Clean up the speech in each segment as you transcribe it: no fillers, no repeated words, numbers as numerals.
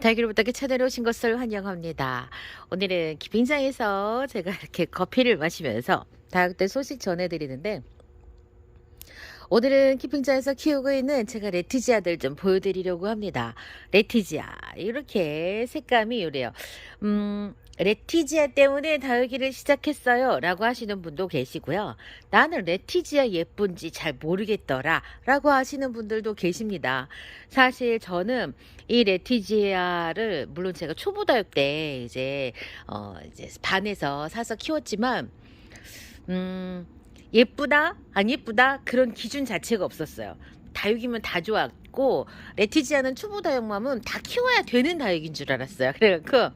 다육이로부터 채널에 오신 것을 환영합니다. 오늘은 기빙장에서 제가 이렇게 커피를 마시면서 다육들 소식 전해드리는데, 오늘은 키핑장에서 키우고 있는 제가 레티지아들 좀 보여드리려고 합니다. 레티지아 이렇게 색감이 이래요. 레티지아 때문에 다육이를 시작했어요 라고 하시는 분도 계시고요. 나는 레티지아 예쁜지 잘 모르겠더라 라고 하시는 분들도 계십니다. 사실 저는 이 레티지아를 물론 제가 초보 다육 때 이제 반에서 사서 키웠지만 예쁘다 안 예쁘다 그런 기준 자체가 없었어요. 다육이면 다 좋았고, 레티지아는 초보 다육맘은 다 키워야 되는 다육인 줄 알았어요. 그래갖고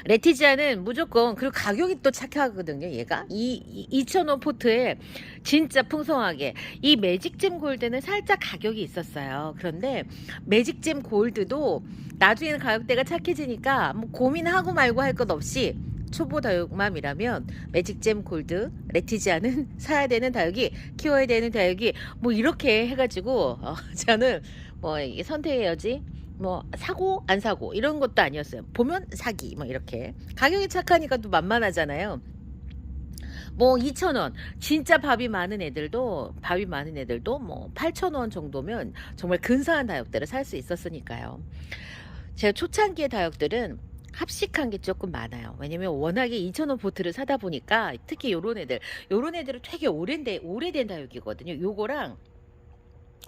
레티지아는 무조건, 그리고 가격이 또 착하거든요. 얘가 2,000원 포트에 진짜 풍성하게. 이 매직잼 골드는 살짝 가격이 있었어요. 그런데 매직잼 골드도 나중에는 가격대가 착해지니까 뭐 고민하고 말고 할 것 없이 초보 다육맘이라면 매직잼 골드 레티지아는 사야 되는 다육이, 키워야 되는 다육이, 뭐 이렇게 해가지고 저는 뭐 이게 선택의 여지, 뭐 사고 안 사고 이런 것도 아니었어요. 보면 사기, 뭐 이렇게 가격이 착하니까 또 만만하잖아요. 뭐 2,000원, 진짜 밥이 많은 애들도 뭐 8,000원 정도면 정말 근사한 다육들을 살 수 있었으니까요. 제가 초창기의 다육들은 합식한 게 조금 많아요. 왜냐면 워낙에 2,000원 보트를 사다 보니까, 특히 요런 애들은 되게 오래된 다육이거든요. 요거랑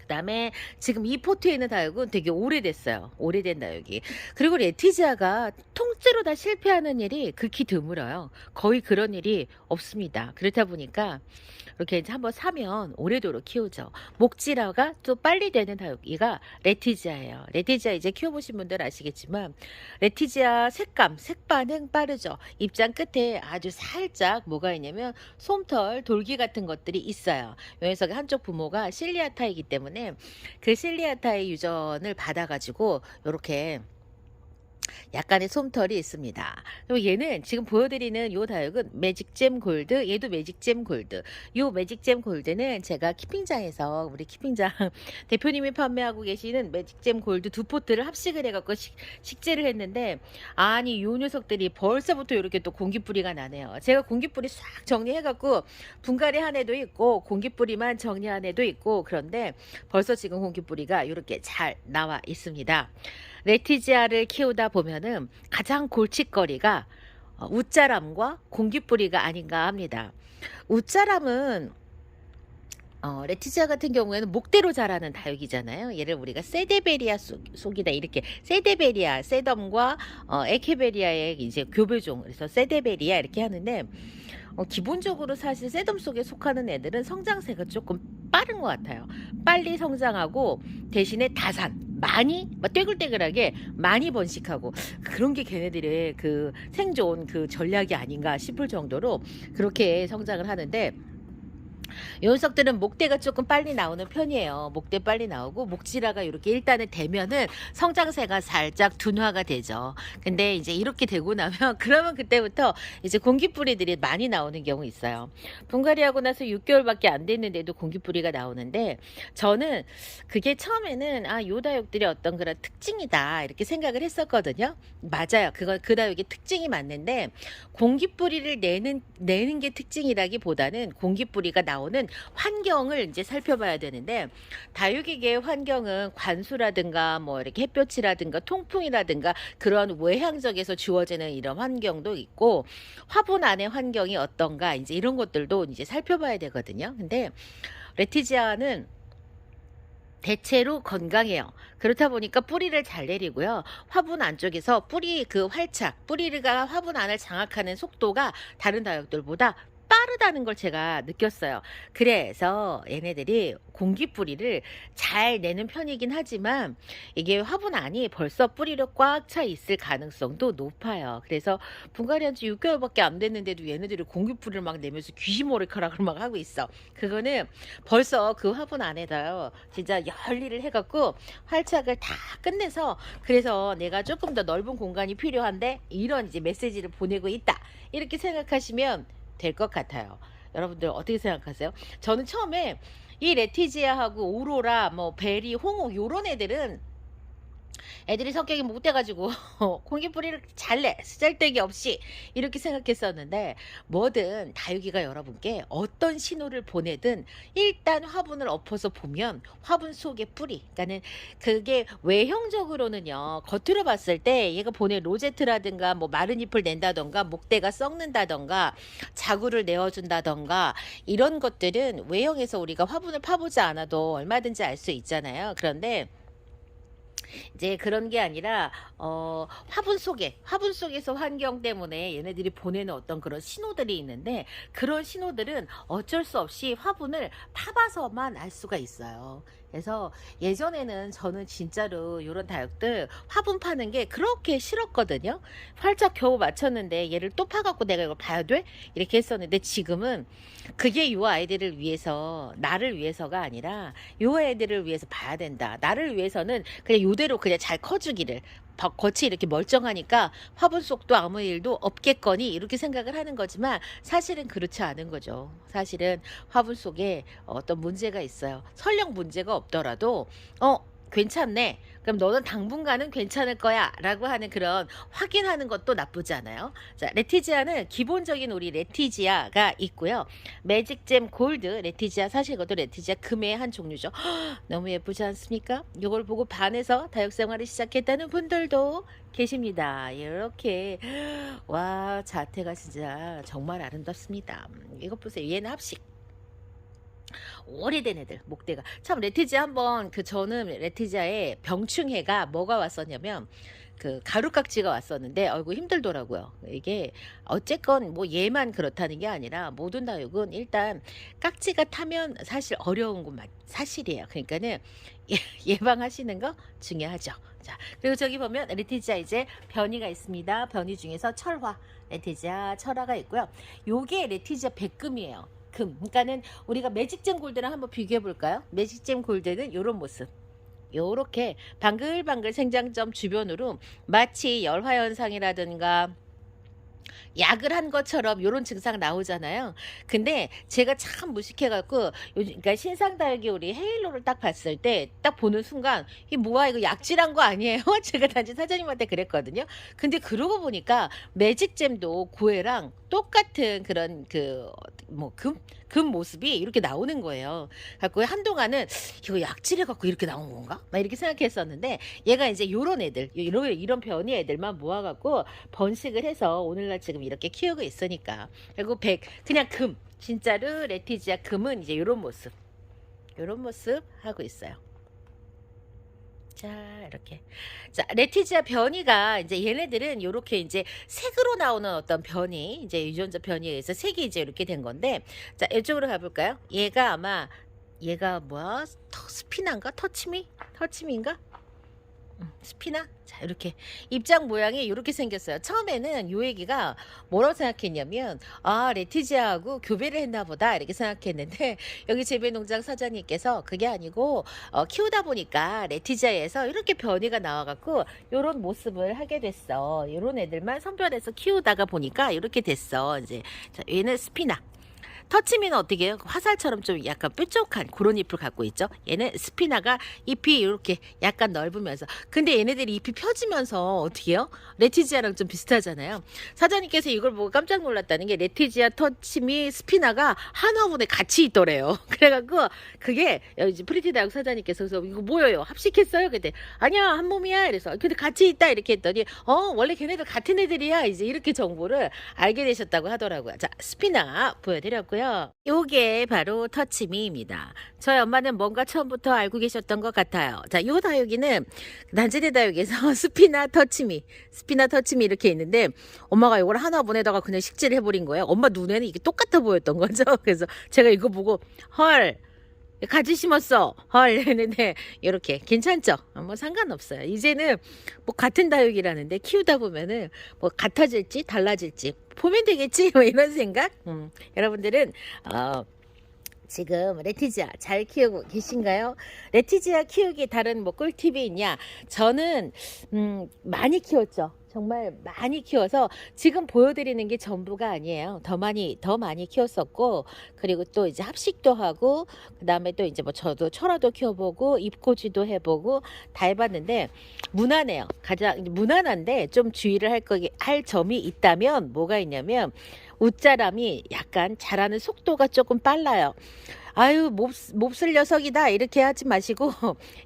그다음에 지금 이 포트에 있는 다육은 되게 오래됐어요. 오래된 다육이. 그리고 레티지아가 통째로 다 실패하는 일이 극히 드물어요. 거의 그런 일이 없습니다. 그렇다 보니까 이렇게 이제 한번 사면 오래도록 키우죠. 목질화가 또 빨리 되는 다육이가 레티지아예요. 레티지아 이제 키워보신 분들 아시겠지만, 레티지아 색 반응 빠르죠. 입장 끝에 아주 살짝 뭐가 있냐면 솜털, 돌기 같은 것들이 있어요. 요 녀석의 한쪽 부모가 실리아타이기 때문에 그 실리아타의 유전을 받아가지고 요렇게 약간의 솜털이 있습니다. 그리고 얘는 지금 보여드리는 요 다육은 매직잼 골드, 얘도 매직잼 골드. 요 매직잼 골드는 제가 키핑장에서, 우리 키핑장 대표님이 판매하고 계시는 매직잼 골드 두 포트를 합식을 해갖고 식재를 했는데, 아니 요 녀석들이 벌써부터 이렇게 또 공기뿌리가 나네요. 제가 공기뿌리 싹 정리해갖고 분갈이 한 애도 있고 공기뿌리만 정리한 애도 있고, 그런데 벌써 지금 공기뿌리가 이렇게 잘 나와 있습니다. 레티지아를 키우다 보면은 가장 골칫거리가 웃자람과 공기뿌리가 아닌가 합니다. 웃자람은 레티지아 같은 경우에는 목대로 자라는 다육이잖아요. 얘를 우리가 세데베리아 속이다, 이렇게 세데베리아, 세덤과 에케베리아의 이제 교배종, 그래서 세데베리아 이렇게 하는데, 기본적으로 사실 세덤 속에 속하는 애들은 성장세가 조금 빠른 것 같아요. 빨리 성장하고 대신에 다산 많이 떼글떼글하게 많이 번식하고, 그런 게 걔네들의 그 생존 그 전략이 아닌가 싶을 정도로 그렇게 성장을 하는데, 요 녀석들은 목대가 조금 빨리 나오는 편이에요. 목대 빨리 나오고 목질화가 이렇게 일단은 되면은 성장세가 살짝 둔화가 되죠. 근데 이제 이렇게 되고 나면 그러면 그때부터 이제 공기뿌리들이 많이 나오는 경우 있어요. 분갈이하고 나서 6개월밖에 안 됐는데도 공기뿌리가 나오는데, 저는 그게 처음에는 요 다육들이 어떤 그런 특징이다 이렇게 생각을 했었거든요. 맞아요. 그건 그 다육의 특징이 맞는데, 공기뿌리를 내는 게 특징이라기보다는 공기뿌리가 나오는 환경을 이제 살펴봐야 되는데, 다육이계 환경은 관수라든가 뭐 이렇게 햇볕이라든가 통풍이라든가 그런 외향적에서 주어지는 이런 환경도 있고, 화분 안의 환경이 어떤가 이제 이런 것들도 이제 살펴봐야 되거든요. 근데 레티지아는 대체로 건강해요. 그렇다 보니까 뿌리를 잘 내리고요. 화분 안쪽에서 뿌리가 화분 안을 장악하는 속도가 다른 다육들보다 빠르다는 걸 제가 느꼈어요. 그래서 얘네들이 공기뿌리를 잘 내는 편이긴 하지만, 이게 화분 안이 벌써 뿌리로 꽉 차 있을 가능성도 높아요. 그래서 분갈이한 지 6개월밖에 안 됐는데도 얘네들이 공기뿌리를 막 내면서 귀신머리카락을 막 하고 있어. 그거는 벌써 그 화분 안에다요 진짜 열일을 해갖고 활착을 다 끝내서, 그래서 내가 조금 더 넓은 공간이 필요한데 이런 이제 메시지를 보내고 있다, 이렇게 생각하시면 될 것 같아요. 여러분들 어떻게 생각하세요? 저는 처음에 이 레티지아하고 오로라, 뭐 베리, 홍옥 요런 애들은 애들이 성격이 못돼가지고 공기뿌리를 잘내 쓰잘데기 없이 이렇게 생각했었는데, 뭐든 다육이가 여러분께 어떤 신호를 보내든 일단 화분을 엎어서 보면 화분 속의 뿌리, 그러니까는 그게 외형적으로는요, 겉으로 봤을 때 얘가 보낸 로제트라든가 뭐 마른 잎을 낸다던가 목대가 썩는다던가 자구를 내어준다던가 이런 것들은 외형에서 우리가 화분을 파보지 않아도 얼마든지 알 수 있잖아요. 그런데 이제 그런 게 아니라 화분 속에서 환경 때문에 얘네들이 보내는 어떤 그런 신호들이 있는데, 그런 신호들은 어쩔 수 없이 화분을 파봐서만 알 수가 있어요. 그래서 예전에는 저는 진짜로 이런 다육들 화분 파는 게 그렇게 싫었거든요. 활짝 겨우 맞췄는데 얘를 또 파갖고 내가 이걸 봐야 돼? 이렇게 했었는데, 지금은 그게 요 아이들을 위해서, 나를 위해서가 아니라 요 애들을 위해서 봐야 된다. 나를 위해서는 그냥 요대로 그냥 잘 커주기를, 겉이 이렇게 멀쩡하니까 화분 속도 아무 일도 없겠거니 이렇게 생각을 하는 거지만, 사실은 그렇지 않은 거죠. 사실은 화분 속에 어떤 문제가 있어요. 설령 문제가 없더라도 괜찮네, 그럼 너는 당분간은 괜찮을 거야 라고 하는 그런 확인하는 것도 나쁘지 않아요. 자, 레티지아는 기본적인 우리 레티지아가 있고요. 매직잼 골드 레티지아, 사실 이것도 레티지아 금의 한 종류죠. 너무 예쁘지 않습니까? 이걸 보고 반해서 다육생활을 시작했다는 분들도 계십니다. 이렇게 와, 자태가 진짜 정말 아름답습니다. 이것 보세요. 얘는 합식, 오래된 애들 목대가 참. 레티지아 한번 저는 레티지아에 병충해가 뭐가 왔었냐면 그 가루깍지가 왔었는데, 아이고 힘들더라고요. 이게 어쨌건 뭐 얘만 그렇다는 게 아니라 모든 다육은 일단 깍지가 타면 사실 어려운 건 사실이에요. 그러니까는 예방하시는 거 중요하죠. 자, 그리고 저기 보면 레티지아 이제 변이가 있습니다. 변이 중에서 철화, 레티지아 철화가 있고요. 요게 레티지아 백금이에요. 금. 그러니까는 우리가 매직잼 골드랑 한번 비교해 볼까요? 매직잼 골드는 이런 모습. 요렇게 방글방글 생장점 주변으로 마치 열화현상이라든가 약을 한 것처럼 요런 증상 나오잖아요. 근데 제가 참 무식해갖고 그러니까 신상다육이 우리 헤일로를 딱 봤을 때 딱 보는 순간, 이 뭐야 이거 약질한 거 아니에요? 제가 단지 사장님한테 그랬거든요. 근데 그러고 보니까 매직잼도 구애랑 똑같은 그런 금 모습이 이렇게 나오는 거예요. 갖고 한동안은 이거 약질해 갖고 이렇게 나온 건가? 막 이렇게 생각했었는데, 얘가 이제 요런 애들, 이런 변이 애들만 모아갖고 번식을 해서 오늘날 지금 이렇게 키우고 있으니까. 그리고 그냥 금, 진짜로 레티지아 금은 이제 요런 모습 하고 있어요. 자, 이렇게. 자, 레티지아 변이가 이제 얘네들은 요렇게 이제 색으로 나오는 어떤 변이, 이제 유전자 변이에 의해서 색이 이제 이렇게 된 건데, 자, 이쪽으로 가볼까요? 얘가 뭐야? 스피나인가? 터치미인가? 스피나? 자, 이렇게 입장 모양이 이렇게 생겼어요. 처음에는 요 얘기가 뭐라고 생각했냐면, 아, 레티지아하고 교배를 했나 보다 이렇게 생각했는데, 여기 재배농장 사장님께서 그게 아니고 키우다 보니까 레티지아에서 이렇게 변이가 나와갖고 요런 모습을 하게 됐어. 요런 애들만 선별해서 키우다가 보니까 이렇게 됐어. 이제 자, 얘는 스피나. 터치미는 어떻게 해요? 화살처럼 좀 약간 뾰족한 그런 잎을 갖고 있죠. 얘는 스피나가 잎이 이렇게 약간 넓으면서, 근데 얘네들이 잎이 펴지면서 어떻게 해요? 레티지아랑 좀 비슷하잖아요. 사장님께서 이걸 보고 깜짝 놀랐다는 게, 레티지아, 터치미, 스피나가 한 화분에 같이 있더래요. 그래갖고 그게 이제 프리티 다육 사장님께서 그래서 이거 뭐예요? 합식했어요? 근데 아니야, 한 몸이야. 이래서 근데 같이 있다 이렇게 했더니 원래 걔네들 같은 애들이야. 이제 이렇게 정보를 알게 되셨다고 하더라고요. 자, 스피나 보여드렸고요. 요게 바로 터치미입니다. 저희 엄마는 뭔가 처음부터 알고 계셨던 것 같아요. 자, 요 다육이는 난제대 다육에서 스피나 터치미 이렇게 있는데, 엄마가 이걸 하나 보내다가 그냥 식재를 해버린 거예요. 엄마 눈에는 이게 똑같아 보였던 거죠. 그래서 제가 이거 보고 헐, 같이 심었어 헐 했는데, 이렇게 괜찮죠? 뭐 상관없어요. 이제는 뭐 같은 다육이라는데 키우다 보면은 뭐 같아질지 달라질지 보면 되겠지, 뭐 이런 생각. 여러분들은 지금 레티지아 잘 키우고 계신가요? 레티지아 키우기 다른 뭐 꿀팁이 있냐? 저는 많이 키웠죠. 정말 많이 키워서 지금 보여드리는 게 전부가 아니에요. 더 많이 키웠었고, 그리고 또 이제 합식도 하고, 그다음에 또 이제 뭐 저도 철화도 키워보고, 입꼬지도 해보고 다 해봤는데 무난해요. 가장 무난한데 좀 주의를 할 점이 있다면 뭐가 있냐면 웃자람이 약간 자라는 속도가 조금 빨라요. 아유, 몹쓸 녀석이다 이렇게 하지 마시고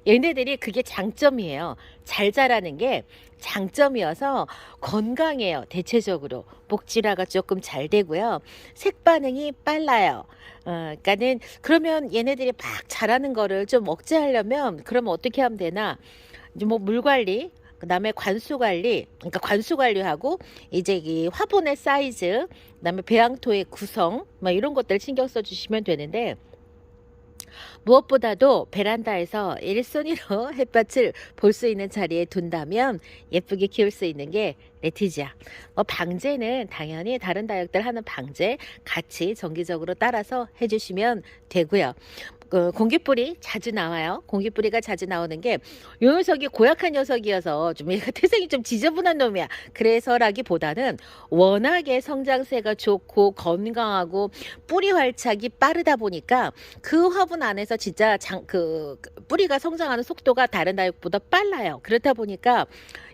얘네들이 그게 장점이에요. 잘 자라는 게 장점이어서 건강해요. 대체적으로 목질화가 조금 잘 되고요. 색 반응이 빨라요. 그러니까는 그러면 얘네들이 막 자라는 거를 좀 억제하려면 그러면 어떻게 하면 되나? 이제 뭐 물 관리, 그다음에 관수 관리, 그러니까 관수 관리하고 이제 이 화분의 사이즈, 그다음에 배양토의 구성, 뭐 이런 것들 신경 써 주시면 되는데, 무엇보다도 베란다에서 일손으로 햇볕을 볼 수 있는 자리에 둔다면 예쁘게 키울 수 있는 게 레티지아. 방제는 당연히 다른 다육들 하는 방제 같이 정기적으로 따라서 해주시면 되고요. 공기뿌리 자주 나와요. 공기뿌리가 자주 나오는 게 요 녀석이 고약한 녀석이어서 좀 얘가 태생이 좀 지저분한 놈이야. 그래서라기보다는 워낙에 성장세가 좋고 건강하고 뿌리 활착이 빠르다 보니까 그 화분 안에서 진짜 뿌리가 성장하는 속도가 다른 다육보다 빨라요. 그렇다 보니까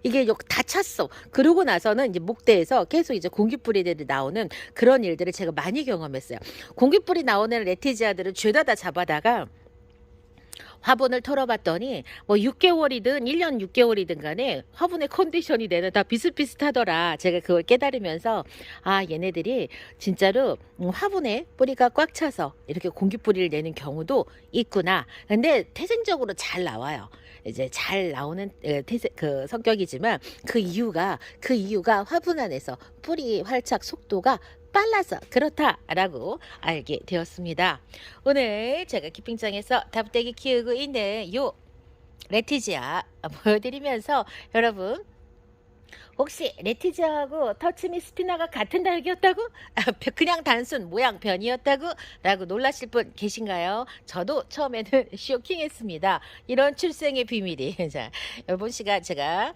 이게 다 찼어. 그러고 나서는 이제 목대에서 계속 이제 공기뿌리들이 나오는 그런 일들을 제가 많이 경험했어요. 공기뿌리 나오는 레티지아들을 죄다 다 잡아다가 화분을 털어봤더니 뭐 6개월이든 1년 6개월이든 간에 화분의 컨디션이 내는 다 비슷비슷하더라. 제가 그걸 깨달으면서 아, 얘네들이 진짜로 화분에 뿌리가 꽉 차서 이렇게 공기뿌리를 내는 경우도 있구나. 근데 태생적으로 잘 나와요. 이제 잘 나오는 그 성격이지만 그 이유가 화분 안에서 뿌리 활착 속도가 빨라서 그렇다라고 알게 되었습니다. 오늘 제가 키핑장에서 다부떼기 키우고 있는 요 레티지아 보여드리면서 여러분 혹시 레티지아하고 터치미 스피나가 같은 다육이었다고? 그냥 단순 모양 변이었다고? 라고 놀라실 분 계신가요? 저도 처음에는 쇼킹했습니다. 이런 출생의 비밀이. 자, 이번 시간 제가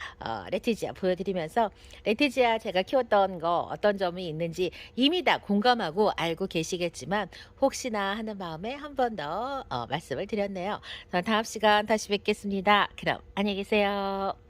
레티지아 보여드리면서 레티지아 제가 키웠던 거 어떤 점이 있는지 이미 다 공감하고 알고 계시겠지만 혹시나 하는 마음에 한 번 더 말씀을 드렸네요. 다음 시간 다시 뵙겠습니다. 그럼 안녕히 계세요.